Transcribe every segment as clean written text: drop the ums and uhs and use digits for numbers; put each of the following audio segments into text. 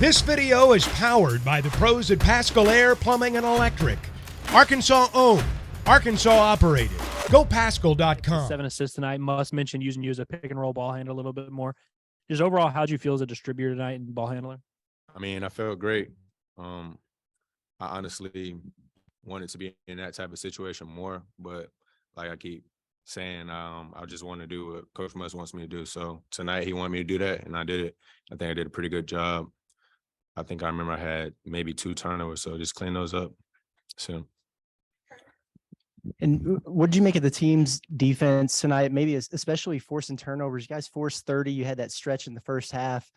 This video is powered by the pros at Pascal Air Plumbing and Electric. Arkansas owned, Arkansas operated. GoPascal.com. 7 assists tonight. Must mention using you as a pick and roll ball handler a little bit more. Just overall, how'd you feel as a distributor tonight and ball handler? I mean, I felt great. I honestly wanted to be in that type of situation more, but like I keep saying, I just want to do what Coach Musk wants me to do. So tonight he wanted me to do that, and I did it. I think I did a pretty good job. I think I remember I had maybe 2 turnovers, so just clean those up soon. And what did you make of the team's defense tonight? Maybe especially forcing turnovers. You guys forced 30. You had that stretch in the first half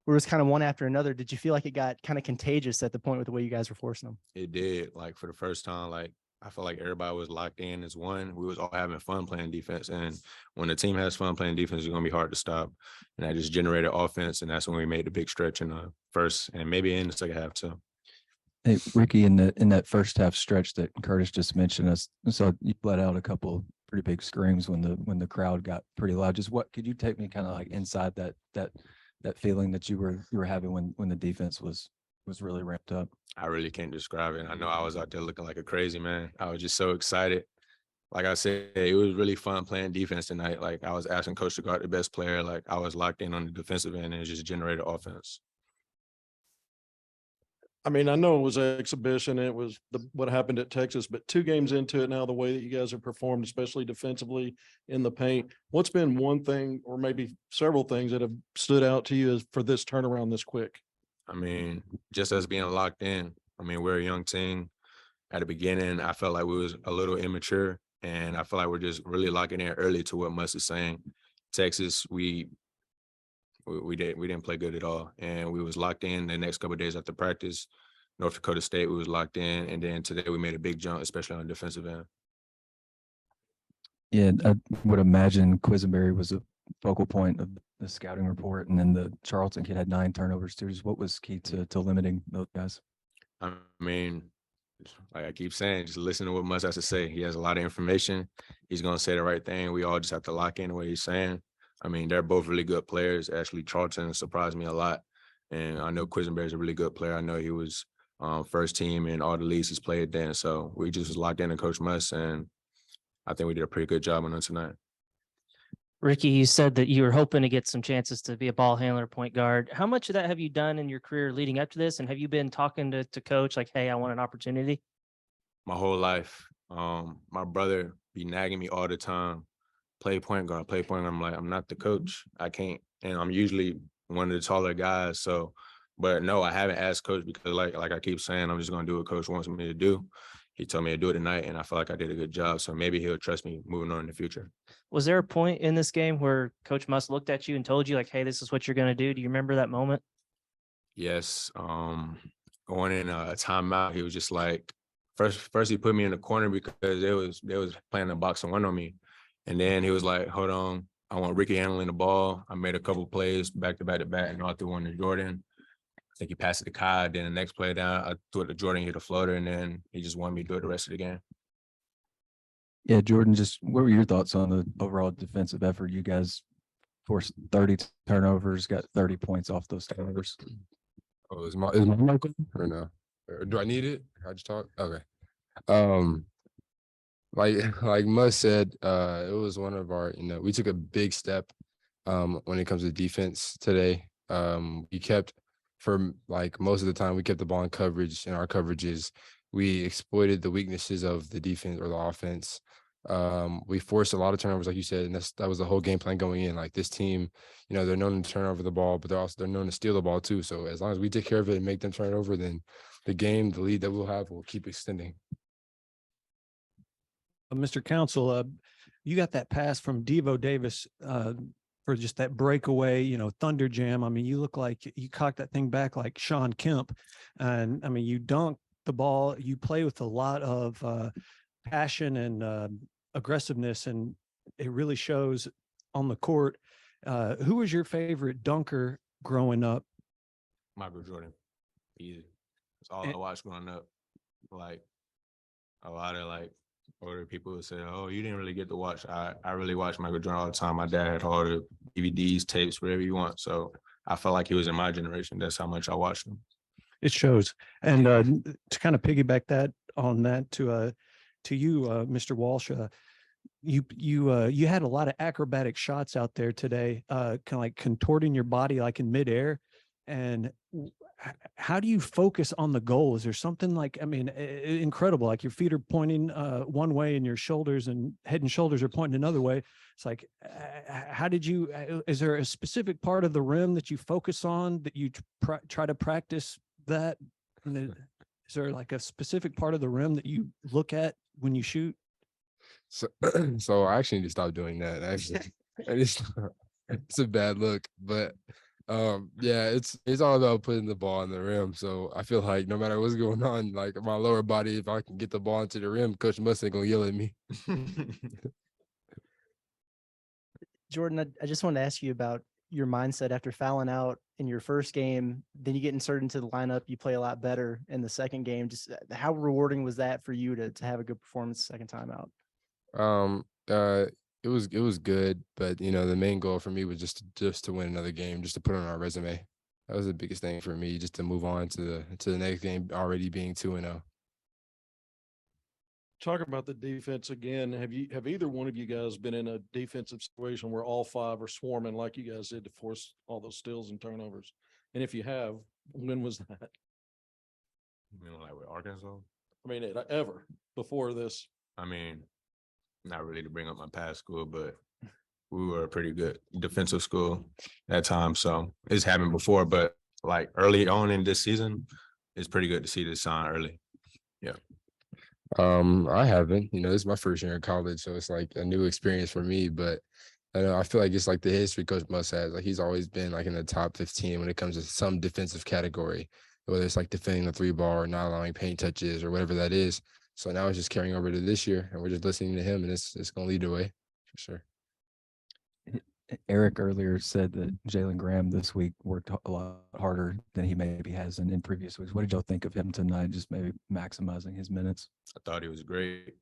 where it was kind of one after another. Did you feel like it got kind of contagious at the point with the way you guys were forcing them? It did. Like for the first time, like I felt like everybody was locked in as one. We was all having fun playing defense. And when the team has fun playing defense, it's going to be hard to stop. And that just generated offense. And that's when we made the big stretch in the first and maybe in the second half too. Hey, Ricky, in that first half stretch that Curtis just mentioned, so you let out a couple pretty big screams when the crowd got pretty loud. Just what could you take me kind of like inside that feeling that you were having when the defense was really ramped up? I really can't describe it. I know I was out there looking like a crazy man. I was just so excited. Like I said, it was really fun playing defense tonight. Like I was asking Coach to guard the best player. Like I was locked in on the defensive end, and it just generated offense. I mean, I know it was an exhibition. It was what happened at Texas, but 2 games into it now, the way that you guys have performed, especially defensively in the paint, what's been one thing or maybe several things that have stood out to you as for this turnaround this quick? I mean, just us being locked in. I mean, we're a young team. At the beginning, I felt like we was a little immature, and I feel like we're just really locking in early to what Muss is saying. Texas, we didn't play good at all, and we was locked in the next couple of days after practice. North Dakota State, we was locked in, and then today we made a big jump, especially on the defensive end. Yeah, I would imagine Quisenberry was a focal point of the scouting report, and then the Charlton kid had 9 turnovers too. Just what was key to limiting those guys? I mean, like I keep saying, just listen to what Muss has to say. He has a lot of information. He's going to say the right thing. We all just have to lock in what he's saying. I mean, they're both really good players. Actually, Charlton surprised me a lot. And I know Quisenberry is a really good player. I know he was first team in all the leagues he's played then. So we just was locked in to Coach Muss, and I think we did a pretty good job on them tonight. Ricky, you said that you were hoping to get some chances to be a ball handler, point guard. How much of that have you done in your career leading up to this? And have you been talking to Coach like, hey, I want an opportunity? My whole life. My brother be nagging me all the time. Play point guard, play point guard. I'm like, I'm not the coach. I can't. And I'm usually one of the taller guys. So, but no, I haven't asked Coach because like I keep saying, I'm just going to do what Coach wants me to do. He told me to do it tonight, and I feel like I did a good job. So maybe he'll trust me moving on in the future. Was there a point in this game where Coach Muss looked at you and told you like, hey, this is what you're going to do? Do you remember that moment? Yes. Going in a timeout, he was just like, first he put me in the corner because they was playing a box and one on me. And then he was like, hold on, I want Ricky handling the ball. I made a couple plays back to back, and I threw one to Jordan. I think he passed it to Kai. Then the next play down, I threw it to Jordan, hit a floater, and then he just wanted me to do it the rest of the game. Yeah, Jordan, just what were your thoughts on the overall defensive effort? You guys forced 30 turnovers, got 30 points off those turnovers. Oh, is my mic on or no? Or do I need it? How'd you talk? Okay. Like Muss said, it was one of our, we took a big step when it comes to defense today. We kept, for like most of the time, we kept the ball in coverage. In our coverages, we exploited the weaknesses of the defense or the offense. We forced a lot of turnovers, like you said, and that was the whole game plan going in. Like this team, they're known to turn over the ball, but they're known to steal the ball too. So as long as we take care of it and make them turn it over, then the lead that we'll have will keep extending. Mr. Council, you got that pass from Devo Davis for just that breakaway, thunder jam. I mean, you look like you cocked that thing back like Sean Kemp. And I mean, you dunk the ball, you play with a lot of passion and aggressiveness, and it really shows on the court. Who was your favorite dunker growing up? Michael Jordan. Easy. That's all I watched growing up. Like a lot of older people would say, oh, you didn't really get to watch. I really watched Michael Jordan all the time. My dad had all the DVDs, tapes, whatever you want. So I felt like he was in my generation. That's how much I watched him. It shows. And to kind of piggyback that on that to you, Mr. Walsh, you had a lot of acrobatic shots out there today, kind of like contorting your body like in midair. And how do you focus on the goal? Is there something like, I mean, incredible, like your feet are pointing one way and your shoulders and head and shoulders are pointing another way. It's like, how did you, is there a specific part of the rim that you focus on that you try to practice that? Is there like a specific part of the rim that you look at when you shoot? So I actually need to stop doing that. Actually, it's a bad look, but yeah, it's all about putting the ball in the rim. So I feel like no matter what's going on, like my lower body, if I can get the ball into the rim, Coach Mustang gonna yell at me. Jordan, I just wanted to ask you about your mindset after fouling out in your first game. Then you get inserted into the lineup. You play a lot better in the second game. Just how rewarding was that for you to have a good performance second time out? It was good, but you know, the main goal for me was just to win another game, just to put on our resume. That was the biggest thing for me, just to move on to the next game, already being 2-0. Talk about the defense again. Have either one of you guys been in a defensive situation where all five are swarming like you guys did to force all those steals and turnovers? And if you have, when was that? You know, like with Arkansas? I mean, ever before this? I mean, not really to bring up my past school, but we were a pretty good defensive school at times. So it's happened before, but like early on in this season, it's pretty good to see this sign early. Yeah. I haven't, you know, this is my first year in college, so it's like a new experience for me, but I know I feel like it's like the history Coach Muss has. Like he's always been like in the top 15 when it comes to some defensive category, whether it's like defending the 3-ball or not allowing paint touches or whatever that is. So now it's just carrying over to this year, and we're just listening to him, and it's going to lead the way for sure. Eric earlier said that Jalen Graham this week worked a lot harder than he maybe has in previous weeks. What did y'all think of him tonight, just maybe maximizing his minutes? I thought he was great.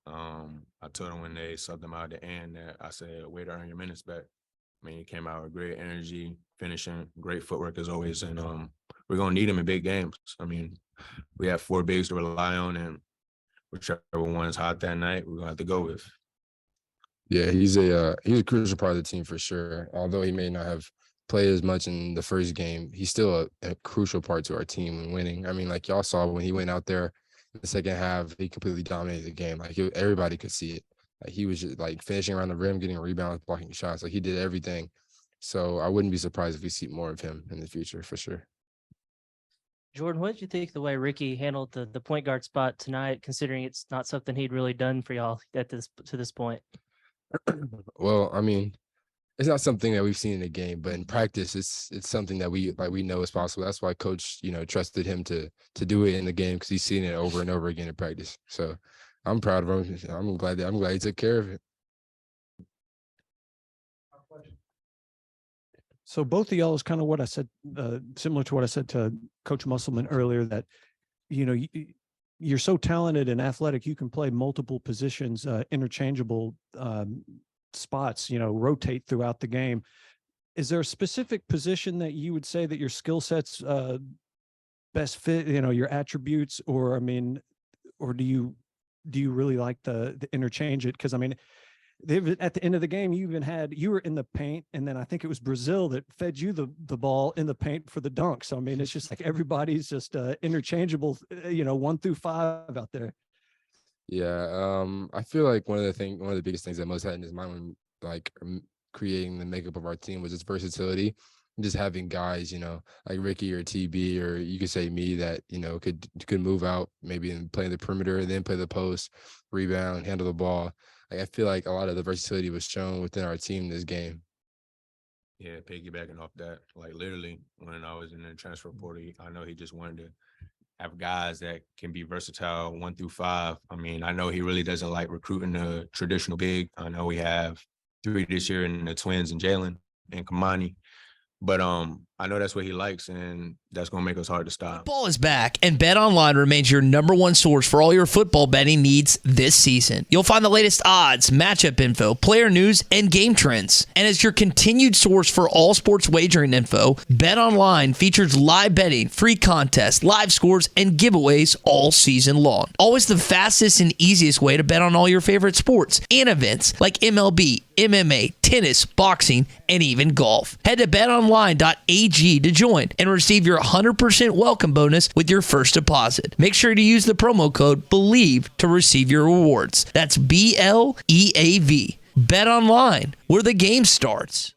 I told him when they subbed him out at the end that I said, way to earn your minutes back. I mean, he came out with great energy, finishing, great footwork as always, and we're going to need him in big games. I mean, we have 4 bigs to rely on, and whichever one is hot that night, we're going to have to go with. Yeah, he's a crucial part of the team for sure. Although he may not have played as much in the first game, he's still a crucial part to our team and winning. I mean, like y'all saw when he went out there in the second half, he completely dominated the game. Like everybody could see it. Like he was just like finishing around the rim, getting rebounds, blocking shots. Like he did everything. So I wouldn't be surprised if we see more of him in the future for sure. Jordan, what did you think the way Ricky handled the point guard spot tonight, considering it's not something he'd really done for y'all to this point? Well, I mean, it's not something that we've seen in a game, but in practice, it's something that we know is possible. That's why Coach, you know, trusted him to do it in the game because he's seen it over and over again in practice. So I'm proud of him. I'm glad he took care of it. So both of y'all is kind of what I said, similar to what I said to Coach Musselman earlier, that, you know, you're so talented and athletic, you can play multiple positions, interchangeable spots, you know, rotate throughout the game. Is there a specific position that you would say that your skill sets best fit, you know, your attributes, or, I mean, or do you really like the interchange it? Because I mean, at the end of the game, you were in the paint, and then I think it was Brazil that fed you the ball in the paint for the dunk. So I mean, it's just like everybody's just interchangeable, you know, 1 through 5 out there. Yeah, I feel like one of the biggest things that Most had in his mind when like creating the makeup of our team was its versatility. And just having guys, you know, like Ricky or TB, or you could say me, that, you know, could move out maybe and play the perimeter, then play the post, rebound, handle the ball. Like I feel like a lot of the versatility was shown within our team this game. Yeah, piggybacking off that, like literally when I was in the transfer portal, I know he just wanted to have guys that can be versatile 1 through 5. I mean, I know he really doesn't like recruiting the traditional big. I know we have 3 this year in the twins and Jalen and Kamani. But I know that's what he likes, and that's going to make us hard to stop. Football is back, and BetOnline remains your number one source for all your football betting needs this season. You'll find the latest odds, matchup info, player news, and game trends. And as your continued source for all sports wagering info, BetOnline features live betting, free contests, live scores, and giveaways all season long. Always the fastest and easiest way to bet on all your favorite sports and events like MLB, MMA, tennis, boxing, and even golf. Head to betonline.ag to join and receive your 100% welcome bonus with your first deposit. Make sure to use the promo code BELIEVE to receive your rewards. That's BLEAV. Bet online, where the game starts.